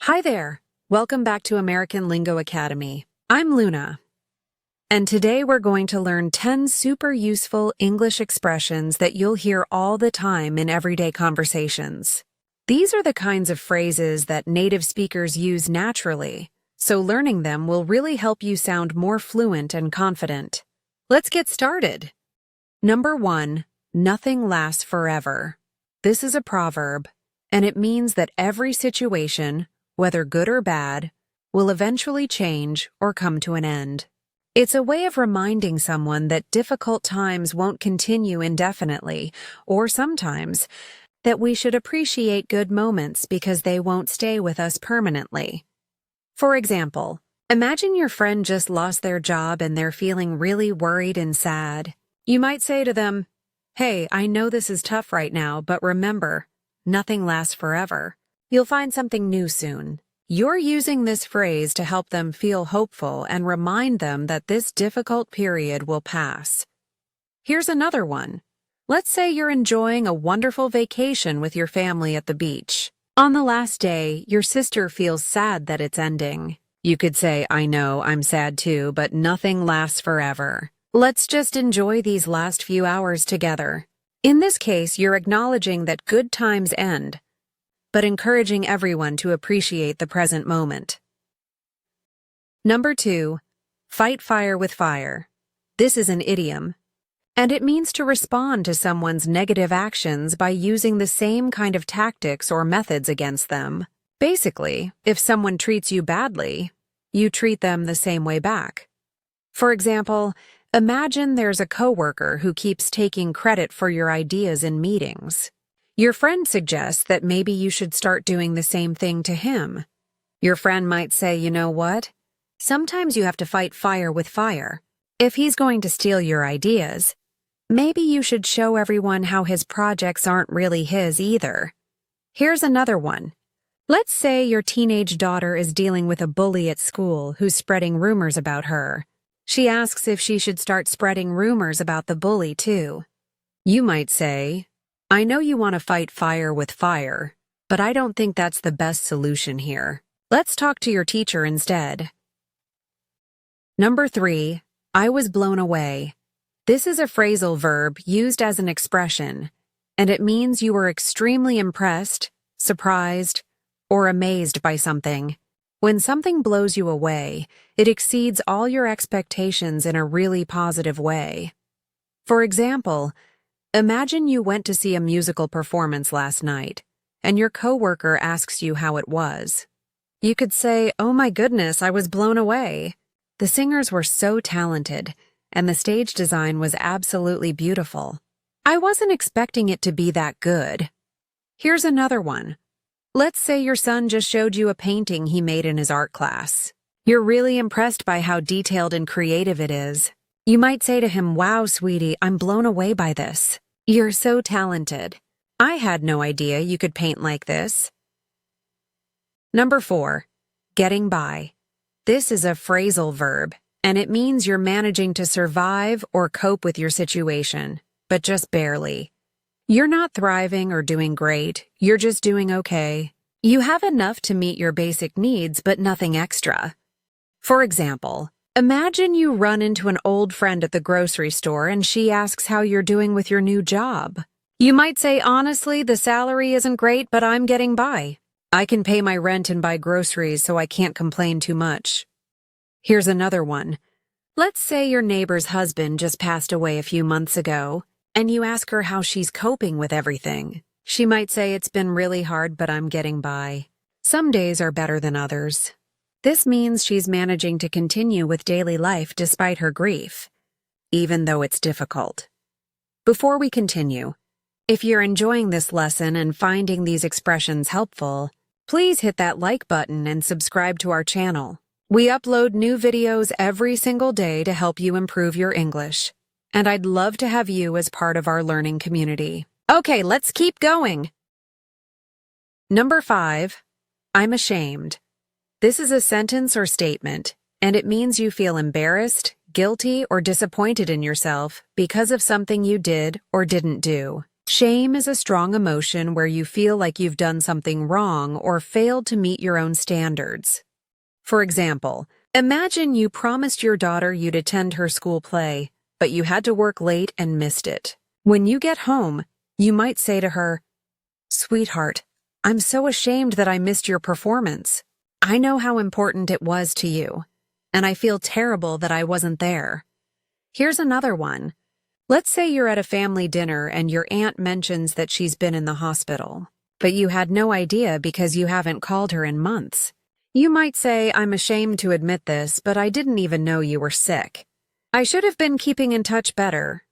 Hi there. Welcome back to American Lingo Academy. I'm Luna. And today we're going to learn 10 super useful English expressions that you'll hear all the time in everyday conversations. These are the kinds of phrases that native speakers use naturally, so learning them will really help you sound more fluent and confident. Let's get started. Number 1, nothing lasts forever. This is a proverb, and it means that every situation, whether good or bad, will eventually change or come to an end. It's a way of reminding someone that difficult times won't continue indefinitely, or sometimes that we should appreciate good moments because they won't stay with us permanently. For example, imagine your friend just lost their job and they're feeling really worried and sad. You might say to them, "Hey, I know this is tough right now, but remember, nothing lasts forever. You'll find something new soon." You're using this phrase to help them feel hopeful and remind them that this difficult period will pass. Here's another one. Let's say you're enjoying a wonderful vacation with your family at the beach. On the last day, your sister feels sad that it's ending. You could say, "I know, I'm sad too, but nothing lasts forever. Let's just enjoy these last few hours together." In this case, you're acknowledging that good times end, but encouraging everyone to appreciate the present moment. Number 2, fight fire with fire. This is an idiom, and it means to respond to someone's negative actions by using the same kind of tactics or methods against them. Basically, if someone treats you badly, you treat them the same way back. For example, imagine there's a coworker who keeps taking credit for your ideas in meetings. Your friend suggests that maybe you should start doing the same thing to him. Your friend might say, "You know what? Sometimes you have to fight fire with fire. If he's going to steal your ideas, maybe you should show everyone how his projects aren't really his either." Here's another one. Let's say your teenage daughter is dealing with a bully at school who's spreading rumors about her. She asks if she should start spreading rumors about the bully too. You might say, "I know you want to fight fire with fire, but I don't think that's the best solution here. Let's talk to your teacher instead." Number 3, I was blown away. This is a phrasal verb used as an expression, and it means you were extremely impressed, surprised, or amazed by something. When something blows you away, it exceeds all your expectations in a really positive way. For example, imagine you went to see a musical performance last night, and your coworker asks you how it was. You could say, "Oh my goodness, I was blown away. The singers were so talented, and the stage design was absolutely beautiful. I wasn't expecting it to be that good." Here's another one. Let's say your son just showed you a painting he made in his art class. You're really impressed by how detailed and creative it is. You might say to him, "Wow, sweetie, I'm blown away by this. You're so talented. I had no idea you could paint like this." Number 4, getting by. This is a phrasal verb, and it means you're managing to survive or cope with your situation, but just barely. You're not thriving or doing great, you're just doing okay. You have enough to meet your basic needs, but nothing extra. For example, imagine you run into an old friend at the grocery store and she asks how you're doing with your new job. You might say, "Honestly, the salary isn't great, but I'm getting by. I can pay my rent and buy groceries, so I can't complain too much." Here's another one. Let's say your neighbor's husband just passed away a few months ago, and you ask her how she's coping with everything. She might say, "It's been really hard, but I'm getting by. Some days are better than others." This means she's managing to continue with daily life despite her grief, even though it's difficult. Before we continue, if you're enjoying this lesson and finding these expressions helpful, please hit that like button and subscribe to our channel. We upload new videos every single day to help you improve your English, and I'd love to have you as part of our learning community. Okay, let's keep going. Number 5, I'm ashamed. This is a sentence or statement, and it means you feel embarrassed, guilty, or disappointed in yourself because of something you did or didn't do. Shame is a strong emotion where you feel like you've done something wrong or failed to meet your own standards. For example, imagine you promised your daughter you'd attend her school play, but you had to work late and missed it. When you get home, you might say to her, "Sweetheart, I'm so ashamed that I missed your performance. I know how important it was to you, and I feel terrible that I wasn't there." Here's another one. Let's say you're at a family dinner and your aunt mentions that she's been in the hospital, but you had no idea because you haven't called her in months. You might say, "I'm ashamed to admit this, but I didn't even know you were sick. I should have been keeping in touch better."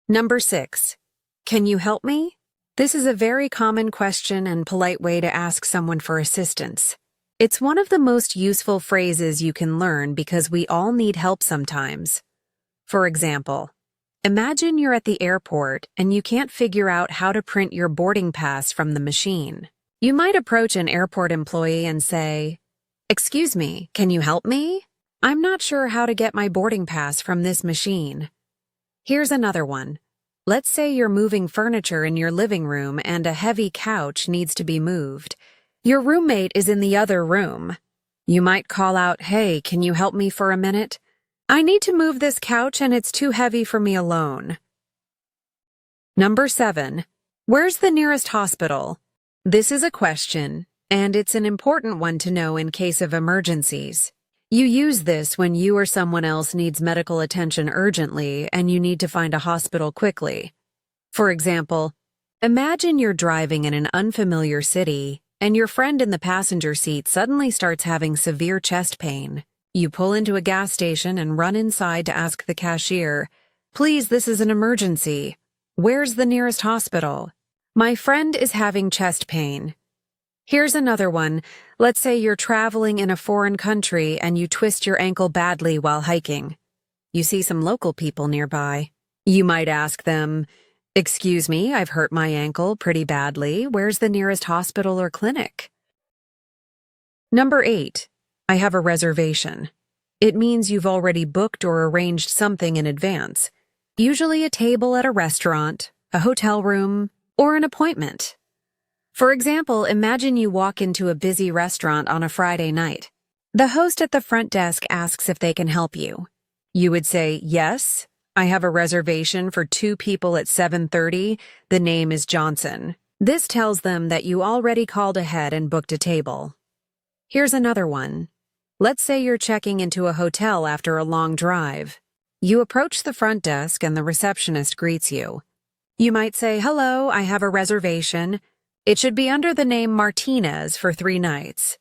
Number 6. Can you help me? This is a very common question and polite way to ask someone for assistance. It's one of the most useful phrases you can learn because we all need help sometimes. For example, imagine you're at the airport and you can't figure out how to print your boarding pass from the machine. You might approach an airport employee and say, "Excuse me, can you help me? I'm not sure how to get my boarding pass from this machine." Here's another one. Let's say you're moving furniture in your living room and a heavy couch needs to be moved. Your roommate is in the other room. You might call out, "Hey, can you help me for a minute? I need to move this couch and it's too heavy for me alone." Number 7. Where's the nearest hospital? This is a question, and it's an important one to know in case of emergencies. You use this when you or someone else needs medical attention urgently and you need to find a hospital quickly. For example, imagine you're driving in an unfamiliar city and your friend in the passenger seat suddenly starts having severe chest pain. You pull into a gas station and run inside to ask the cashier, "Please, this is an emergency. Where's the nearest hospital? My friend is having chest pain." Here's another one. Let's say you're traveling in a foreign country and you twist your ankle badly while hiking. You see some local people nearby. You might ask them, "Excuse me, I've hurt my ankle pretty badly. Where's the nearest hospital or clinic?" Number 8. I have a reservation. It means you've already booked or arranged something in advance, usually a table at a restaurant, a hotel room, or an appointment. For example, imagine you walk into a busy restaurant on a Friday night. The host at the front desk asks if they can help you. You would say, "Yes, I have a reservation for 2 people at 7:30. The name is Johnson." This tells them that you already called ahead and booked a table. Here's another one. Let's say you're checking into a hotel after a long drive. You approach the front desk and the receptionist greets you. You might say, "Hello, I have a reservation. It should be under the name Martinez for 3 nights.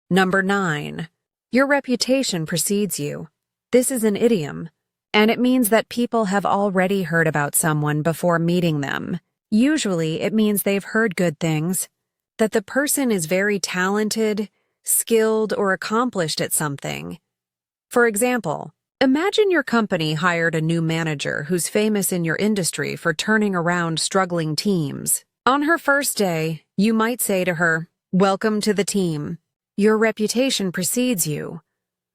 Number 9. Your reputation precedes you. This is an idiom, and it means that people have already heard about someone before meeting them. Usually, it means they've heard good things, that the person is very talented, skilled, or accomplished at something. For example, imagine your company hired a new manager who's famous in your industry for turning around struggling teams. On her first day, you might say to her, "Welcome to the team. Your reputation precedes you.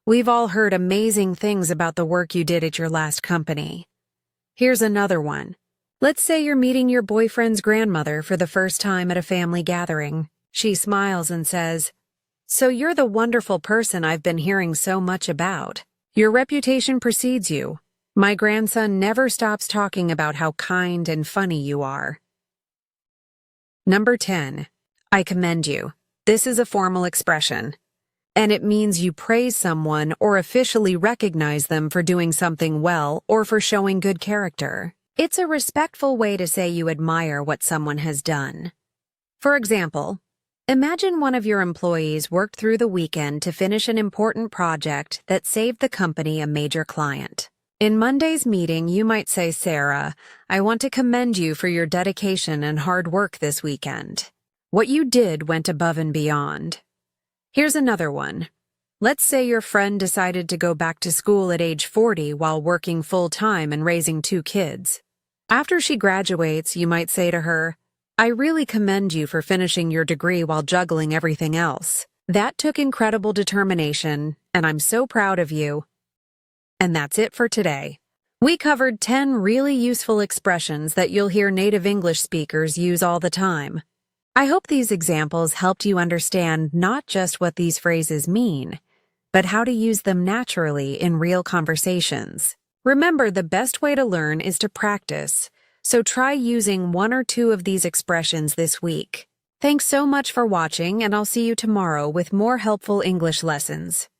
We've all heard amazing things about the work you did at your last company." Here's another one. Let's say you're meeting your boyfriend's grandmother for the first time at a family gathering. She smiles and says, "So you're the wonderful person I've been hearing so much about. Your reputation precedes you. My grandson never stops talking about how kind and funny you are." Number 10. I commend you. This is a formal expression, and it means you praise someone or officially recognize them for doing something well or for showing good character. It's a respectful way to say you admire what someone has done. For example, imagine one of your employees worked through the weekend to finish an important project that saved the company a major client. In Monday's meeting, you might say, "Sarah, I want to commend you for your dedication and hard work this weekend. What you did went above and beyond." Here's another one. Let's say your friend decided to go back to school at age 40 while working full-time and raising 2 kids. After she graduates, you might say to her, "I really commend you for finishing your degree while juggling everything else. That took incredible determination, and I'm so proud of you." And that's it for today. We covered 10 really useful expressions that you'll hear native English speakers use all the time. I hope these examples helped you understand not just what these phrases mean, but how to use them naturally in real conversations. Remember, the best way to learn is to practice, so try using one or two of these expressions this week. Thanks so much for watching, and I'll see you tomorrow with more helpful English lessons.